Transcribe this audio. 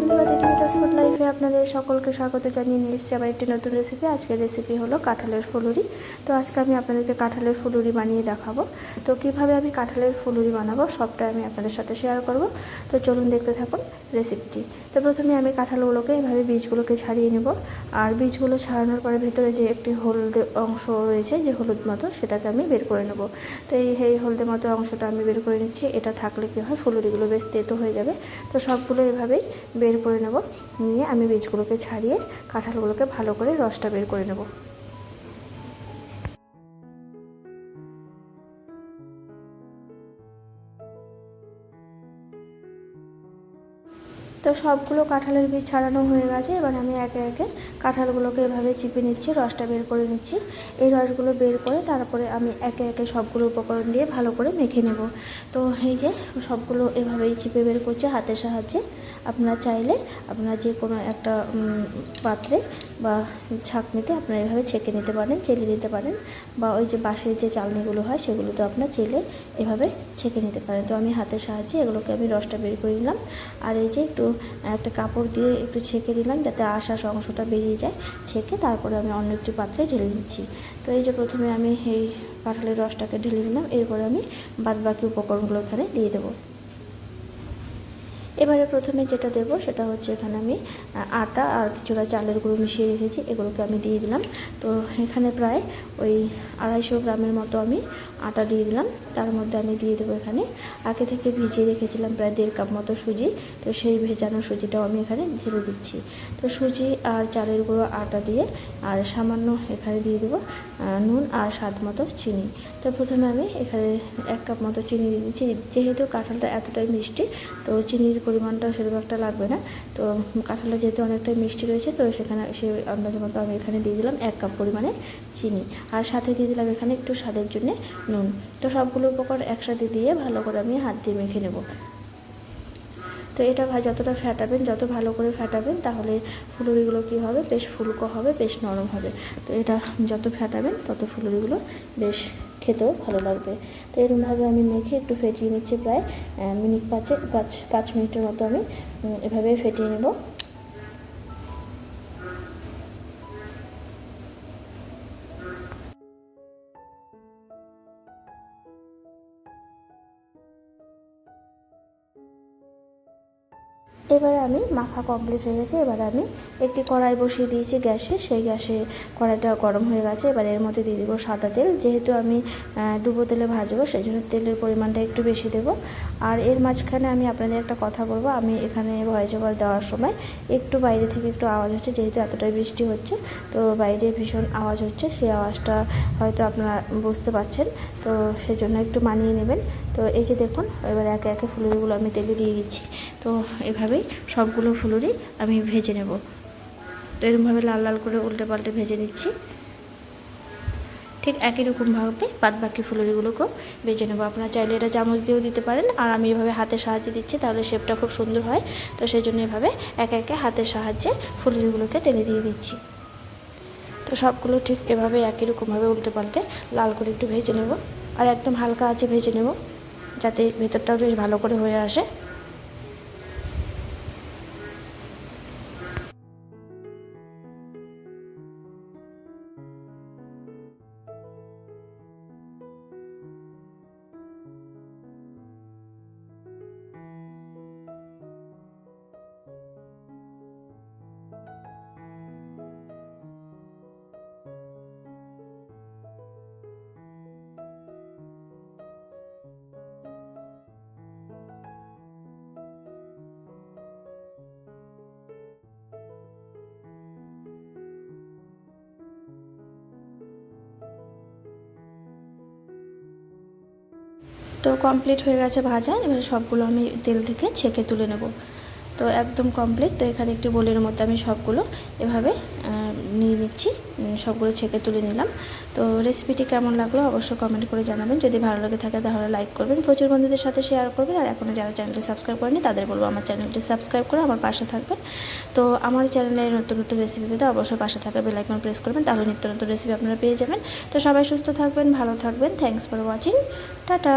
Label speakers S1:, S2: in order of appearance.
S1: বন্ধুরা, তিতিমিতাস ফুড লাইফে আপনাদের সকলকে স্বাগত জানিয়ে নিয়ে এসেছি আবার একটি নতুন রেসিপি। আজকের রেসিপি হলো কাঁঠালের ফুলুরি। তো আজকে আমি আপনাদেরকে কাঁঠালের ফুলুরি বানিয়ে দেখাবো। তো কিভাবে আমি কাঁঠালের ফুলুরি বানাবো সবটা আমি আপনাদের সাথে শেয়ার করব। তো চলুন দেখতে থাকুন রেসিপিটি। তো প্রথমে আমি কাঁঠালগুলোকে এভাবে বীজগুলোকে ছাড়িয়ে নেব। আর বীজগুলো ছাড়ানোর পরে ভেতরে যে একটি হলদে অংশ রয়েছে, যে হলুদ মতো, সেটাকে আমি বের করে নেব। তো এই হলদে মতো অংশটা আমি বের করে নিচ্ছি। এটা থাকলে কী হয়, ফুলুরিগুলো বেশ তেতো হয়ে যাবে। তো সবগুলো এভাবেই বের করে নেব। নিয়ে আমি বীজগুলোকে ছাড়িয়ে কাঁঠালগুলোকে ভালো করে রসটা বের করে নেব। তো সবগুলো কাঁঠালের বীজ ছাড়ানো হয়ে গেছে। এবার আমি একে একে কাঁঠালগুলোকে এভাবে চিপে নিচ্ছি, রসটা বের করে নিচ্ছি। এই রসগুলো বের করে তারপরে আমি একে একে সবগুলো উপকরণ দিয়ে ভালো করে মেখে নেব। তো এই যে সবগুলো এভাবেই চিপে বের করছি হাতের সাহায্যে। আপনারা চাইলে আপনারা যে কোনো একটা পাত্রে বা ছাঁকনিতে আপনারা এভাবে ছেঁকে নিতে পারেন, চেলে নিতে পারেন, বা ওই যে বাঁশের যে চালনিগুলো হয় সেগুলোতে আপনারা চেলে এভাবে ছেঁকে নিতে পারেন। তো আমি হাতের সাহায্যে এগুলোকে আমি রসটা বের করে নিলাম। আর এই যে একটু একটা কাপড় দিয়ে একটু ছেঁকে নিলাম, যাতে আঁশ অংশটা বেরিয়ে যায়। ছেঁকে তারপরে আমি অন্য একটি পাত্রে ঢেলে নিচ্ছি। তো এই যে প্রথমে আমি এই কাঁঠালের রসটাকে ঢেলে নিলাম। এরপরে আমি বাদবাকি উপকরণগুলো এখানে দিয়ে দেবো। এবারে প্রথমে যেটা দেব সেটা হচ্ছে, এখানে আমি আটা আর কিছুটা চালের গুঁড়ো মিশিয়ে রেখেছি, এগুলোকে আমি দিয়ে দিলাম। তো এখানে প্রায় ওই 250 গ্রামের মতো আমি আটা দিয়ে দিলাম। তার মধ্যে আমি দিয়ে দেবো এখানে আগে থেকে ভিজিয়ে রেখেছিলাম প্রায় 1.5 কাপ মতো সুজি। তো সেই ভেজানো সুজিটাও আমি এখানে ঢেলে দিচ্ছি। তো সুজি আর চালের গুঁড়ো, আটা দিয়ে আর সামান্য এখানে দিয়ে দেবো নুন আর স্বাদ মতো চিনি। তো প্রথমে আমি এখানে 1 কাপ মতো চিনি দিয়ে দিচ্ছি। যেহেতু কাঁঠালটা এতটাই মিষ্টি, তো চিনির পরিমাণটা সেরকম একটা লাগবে না। তো কাঁঠালটা যেহেতু অনেকটাই মিষ্টি রয়েছে, তো সেখানে সেই আন্দাজ মতো আমি এখানে দিয়ে দিলাম 1 কাপ পরিমাণে চিনি। আর সাথে দিয়ে দিলাম এখানে একটু স্বাদের জন্য নুন। তো সবগুলো উপকরণ একসাথে দিয়ে ভালো করে আমি হাত দিয়ে মেখে নেব। তো এটা যতটা ফ্যাটাবেন, যত ভালো করে ফ্যাটাবেন, তাহলে ফুলুরিগুলো কী হবে, বেশ ফুলকো হবে, বেশ নরম হবে। তো এটা যত ফ্যাটাবেন তত ফুলুরিগুলো বেশ খেতেও ভালো লাগবে। তো এরকমভাবে আমি মেখে একটু ফেটিয়ে নিচ্ছি, প্রায় মিনিট 5 মিনিটের মতো আমি এভাবে ফেটিয়ে নেব। এবারে আমি মাখা কমপ্লিট হয়ে গেছে। এবারে আমি একটি কড়াই বসিয়ে দিয়েছি গ্যাসে। সেই গ্যাসে কড়াইটা গরম হয়ে গেছে। এবারে এর মধ্যে দিয়ে দেবো সাদা তেল। যেহেতু আমি ডুবো তেলে ভাজবো, সেই জন্য তেলের পরিমাণটা একটু বেশি দেবো। আর এর মাঝখানে আমি আপনাদের একটা কথা বলবো, আমি এখানে ভয়েস ওভার দেওয়ার সময় একটু বাইরে থেকে একটু আওয়াজ হচ্ছে, যেহেতু এতটাই বৃষ্টি হচ্ছে, তো বাইরে ভীষণ আওয়াজ হচ্ছে। সেই আওয়াজটা হয়তো আপনারা বুঝতে পারছেন, তো সেজন্য একটু মানিয়ে নেবেন। তো এই যে দেখুন, এবার একে একে ফুলুরিগুলো আমি তেলে দিয়ে দিচ্ছি। তো এভাবেই সবগুলো ফুলুরি আমি ভেজে নেব। তো এরকমভাবে লাল লাল করে উল্টে পাল্টে ভেজে নিচ্ছি। ঠিক একই রকমভাবে বাদবাকি ফুলুরিগুলোকেও ভেজে নেব। আপনারা চাইলে এটা চামচ দিয়েও দিতে পারেন, আর আমি এভাবে হাতের সাহায্যে দিচ্ছি, তাহলে শেপটা খুব সুন্দর হয়। তো সেই জন্য এভাবে একে একে হাতের সাহায্যে ফুলুরিগুলোকে তেলে দিয়ে দিচ্ছি। তো সবগুলো ঠিক এভাবে একই রকমভাবে উল্টে পাল্টে লাল করে একটু ভেজে নেব। আর একদম হালকা আঁচে ভেজে নেব, যাতে ভেতরটাও বেশ ভালো করে হয়ে আসে। তো কমপ্লিট হয়ে গেছে ভাজা। এবার সবগুলো আমি তেল থেকে ছেঁকে তুলে নেব। তো একদম কমপ্লিট। তো এখানে একটি বোলের মধ্যে আমি সবগুলো এভাবে নিয়ে নিচ্ছি, সবগুলো ছেঁকে তুলে নিলাম। তো রেসিপিটি কেমন লাগলো অবশ্যই কমেন্ট করে জানাবেন। যদি ভালো লাগে থাকে তাহলে লাইক করবেন, প্রচুর বন্ধুদের সাথে শেয়ার করবেন। আর এখনও যারা চ্যানেলটি সাবস্ক্রাইব করেনি তাদের বলবো আমার চ্যানেলটি সাবস্ক্রাইব করে আমার পাশে থাকবেন। তো আমার চ্যানেলে নতুন নতুন রেসিপি পেতে অবশ্যই পাশে থাকা বেল আইকন প্রেস করবেন, তাহলে নিত্য নতুন রেসিপি আপনারা পেয়ে যাবেন। তো সবাই সুস্থ থাকবেন, ভালো থাকবেন। Thanks for watching. টাটা।